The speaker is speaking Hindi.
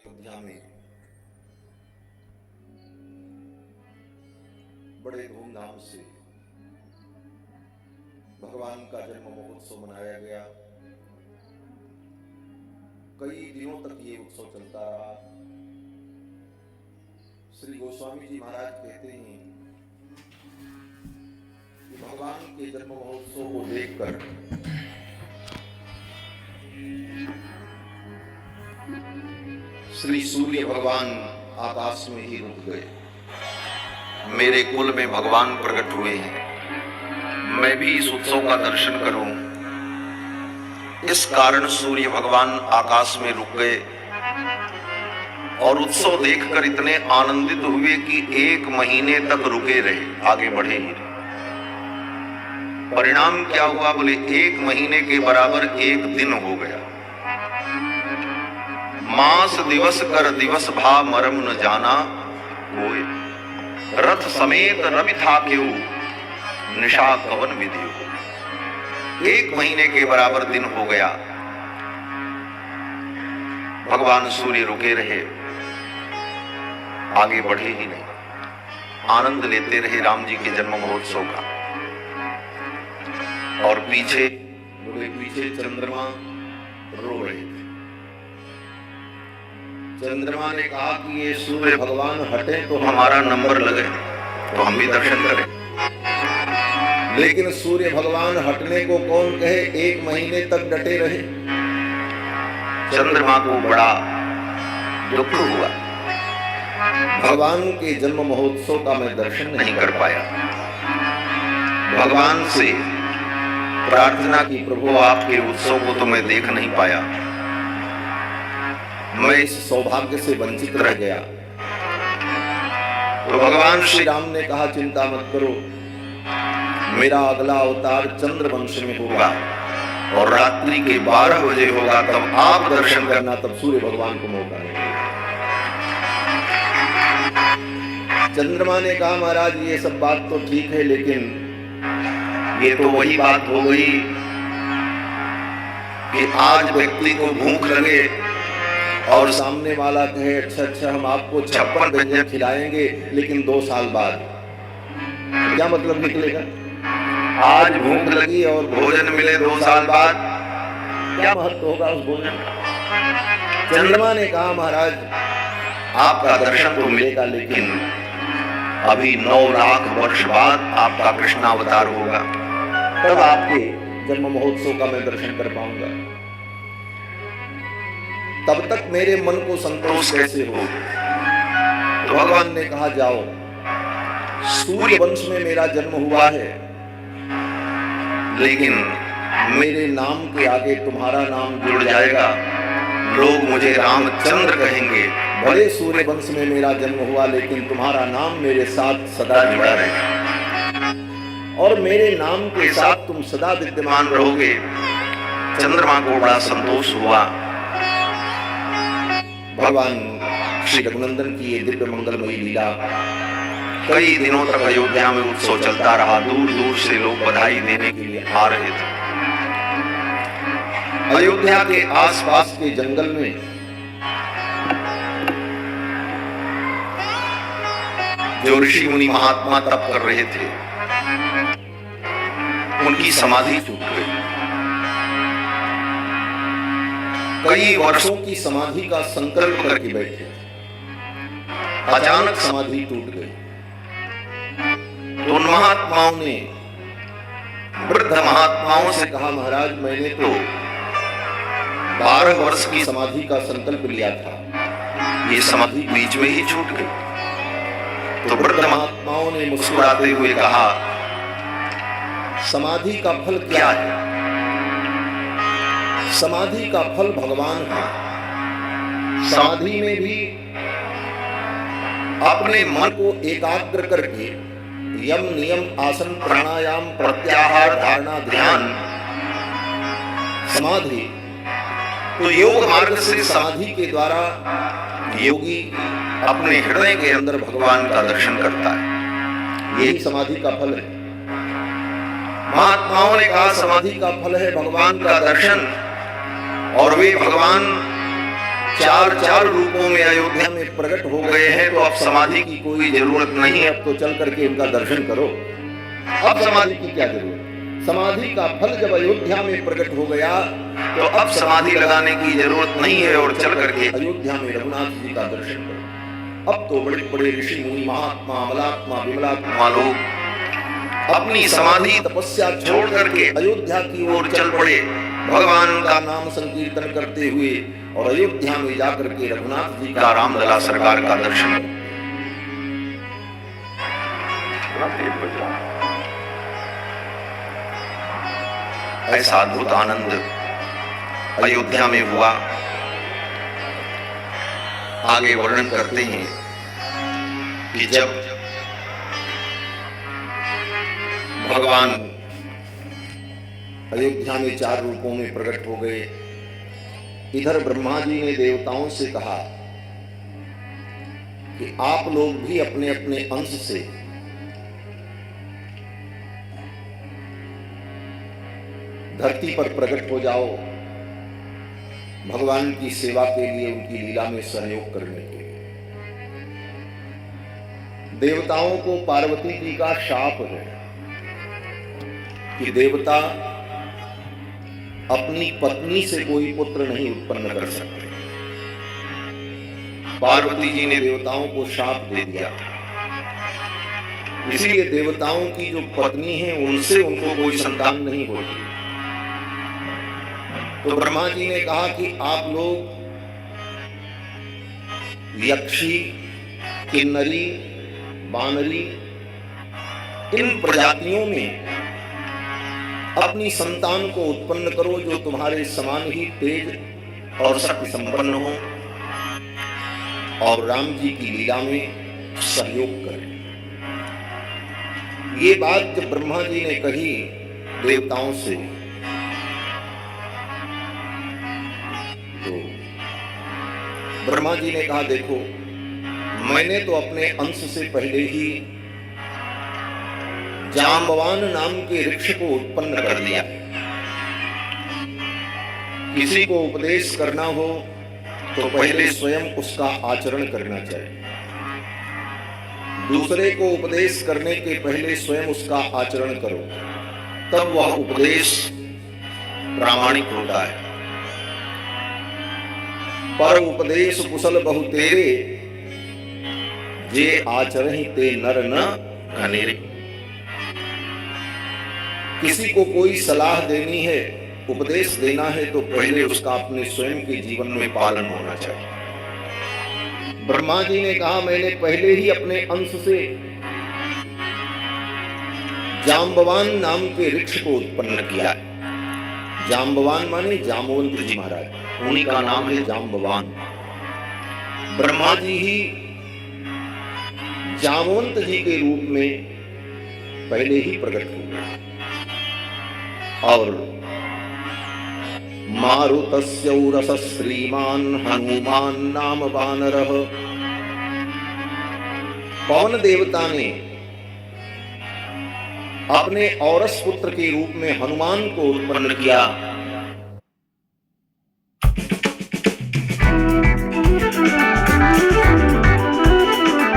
अयोध्या में बड़े धूमधाम से भगवान का जन्म महोत्सव मनाया गया। कई दिनों तक ये उत्सव चलता रहा। श्री गोस्वामी जी महाराज कहते हैं कि भगवान के जन्म महोत्सव को देखकर श्री सूर्य भगवान आकाश में ही रुक गए। मेरे कुल में भगवान प्रकट हुए हैं, मैं भी इस उत्सव का दर्शन करूं। इस कारण सूर्य भगवान आकाश में रुक गए और उत्सव देखकर इतने आनंदित हुए कि 1 महीने तक रुके रहे, आगे बढ़े ही नहीं। परिणाम क्या हुआ बोले, 1 महीने के बराबर 1 दिन हो गया। मास दिवस कर दिवस भा मरम न जाना कोई, रथ समेत रवि था क्यों निशा कवन विधि। 1 महीने के बराबर दिन हो गया। भगवान सूर्य रुके रहे, आगे बढ़े ही नहीं। आनंद लेते रहे राम जी के जन्म महोत्सव का। और पीछे चंद्रमा रो रहे थे। चंद्रमा ने कहा कि ये सूर्य भगवान हटे तो हमारा नंबर लगे, तो हम भी दर्शन करें। लेकिन सूर्य भगवान हटने को कौन कहे, 1 महीने तक डटे रहे। चंद्रमा को बड़ा दुख हुआ, भगवान के जन्म महोत्सव का मैं दर्शन नहीं कर पाया। भगवान से प्रार्थना की, प्रभु आपके उत्सव को तो मैं देख नहीं पाया, मैं इस सौभाग्य से वंचित रह गया। तो भगवान श्री राम ने कहा, चिंता मत करो, मेरा अगला अवतार चंद्रवंश में होगा और रात्रि के 12 बजे होगा, तब आप दर्शन करना, तब सूर्य भगवान को मौका मिलेगा। चंद्रमा ने कहा, महाराज ये सब बात तो ठीक है, लेकिन ये तो वही बात हो गई कि आज व्यक्ति को भूख लगे और सामने वाला कहे अच्छा हम आपको 56 व्यंजन खिलाएंगे, लेकिन 2 साल बाद। क्या मतलब निकलेगा? आज भूख लगी और भोजन मिले 2 साल बाद, क्या महत्व होगा उस भोजन का? चंद्रमा ने कहा, महाराज आपका दर्शन तो मिलेगा, लेकिन अभी 9 लाख वर्ष बाद आपका कृष्णावतार होगा, तब आपके जन्म महोत्सव का मैं दर्शन कर पाऊंगा। तब तक मेरे मन को संतोष कैसे हो? तो भगवान ने कहा, जाओ, सूर्य वंश में मेरा जन्म हुआ है, लेकिन मेरे नाम के आगे तुम्हारा नाम जुड़ जाएगा। लोग मुझे रामचंद्र कहेंगे। भले सूर्य वंश में मेरा जन्म हुआ, लेकिन तुम्हारा नाम मेरे साथ सदा जुड़ा रहेगा और मेरे नाम के साथ तुम सदा विद्यमान रहोगे। चंद्रमा को बड़ा संतोष हुआ। भगवान श्री रघुनंदन की ये दिव्य मंगलमयी लीला कई दिनों तक अयोध्या में उत्सव चलता रहा। दूर दूर से लोग बधाई देने के लिए आ रहे थे। अयोध्या के आसपास के जंगल में जो ऋषि मुनि महात्मा तप कर रहे थे, उनकी समाधि टूट गई। कई वर्षों की समाधि का संकल्प करके बैठे, अचानक समाधि टूट गई। तो उन महात्माओं ने, वृद्ध महात्माओं से कहा, महाराज मैंने तो 12 वर्ष की समाधि का संकल्प लिया था, ये समाधि बीच में ही छूट गई। तो वृद्ध महात्माओं ने मुस्कुराते हुए कहा, समाधि का फल क्या है? समाधि का फल भगवान है। समाधि में भी अपने मन को एकाग्र करके यम नियम आसन प्राणायाम प्रत्याहार धारणा ध्यान समाधि, तो योग मार्ग से समाधि के द्वारा योगी अपने हृदय के अंदर भगवान का दर्शन करता है। यही समाधि का फल है। महात्माओं ने कहा, समाधि का फल है भगवान का दर्शन, और वे भगवान चार चार रूपों में अयोध्या में प्रकट हो गए हैं, तो अब समाधि की कोई जरूरत नहीं है। अब तो चल करके इनका दर्शन करो। अब समाधि की क्या जरूरत? समाधि का फल जब अयोध्या में प्रकट हो गया, तो अब समाधि लगाने की जरूरत नहीं है और चल करके अयोध्या में रघुनाथ जी का दर्शन करो। अब तो बड़े बड़े ऋषि मुनि, महात्मा, अमलात्मा, विमलात्मा लोग अपनी समाधि तपस्या छोड़ करके अयोध्या की ओर चल पड़े, भगवान का नाम संकीर्तन करते हुए, और अयोध्या में जाकर के रघुनाथ जी का, रामलला सरकार का दर्शन करो। ऐसा अद्भुत आनंद अयोध्या में हुआ। आगे वर्णन करते हैं कि जब भगवान अयोध्या में चार रूपों में प्रकट हो गए, इधर ब्रह्मा जी ने देवताओं से कहा कि आप लोग भी अपने अपने अंश से धरती पर प्रकट हो जाओ, भगवान की सेवा के लिए, उनकी लीला में सहयोग करने के लिए। देवताओं को पार्वती जी का शाप है कि देवता अपनी पत्नी से कोई पुत्र नहीं उत्पन्न कर सकते। पार्वती जी ने देवताओं को शाप दे दिया, इसलिए देवताओं की जो पत्नी है उनसे उनको कोई संतान नहीं होती। तो ब्रह्मा जी ने कहा कि आप लोग यक्षी, किन्नरी, बानरी, इन प्रजातियों में अपनी संतान को उत्पन्न करो जो तुम्हारे समान ही तेज और शक्ति संपन्न हो और राम जी की लीला में सहयोग करें। ये बात जब ब्रह्मा जी ने कही देवताओं से, तो ब्रह्मा जी ने कहा देखो, मैंने तो अपने अंश से पहले ही जाम्बवान नाम के वृक्ष को उत्पन्न कर दिया। किसी को उपदेश करना हो तो पहले स्वयं उसका आचरण करना चाहिए। दूसरे को उपदेश करने के पहले स्वयं उसका आचरण करो, तब वह उपदेश प्रामाणिक होता है। पर उपदेश कुशल बहु तेरे, जे आचरण ते नर न घनेरे। किसी को कोई सलाह देनी है, उपदेश देना है, तो पहले उसका अपने स्वयं के जीवन में पालन होना चाहिए। ब्रह्मा जी ने कहा मैंने पहले ही अपने अंश से जाम्बवान नाम के वृक्ष को उत्पन्न किया है। जाम्बवान माने जामवंत जी महाराज, उन्हीं का नाम है जाम्बवान। ब्रह्मा जी ही जामवंत जी के रूप में पहले ही प्रकट हुए और मारुतस्य उरस श्रीमान हनुमान नाम वानरः। पवन देवता ने अपने औरस पुत्र के रूप में हनुमान को उत्पन्न किया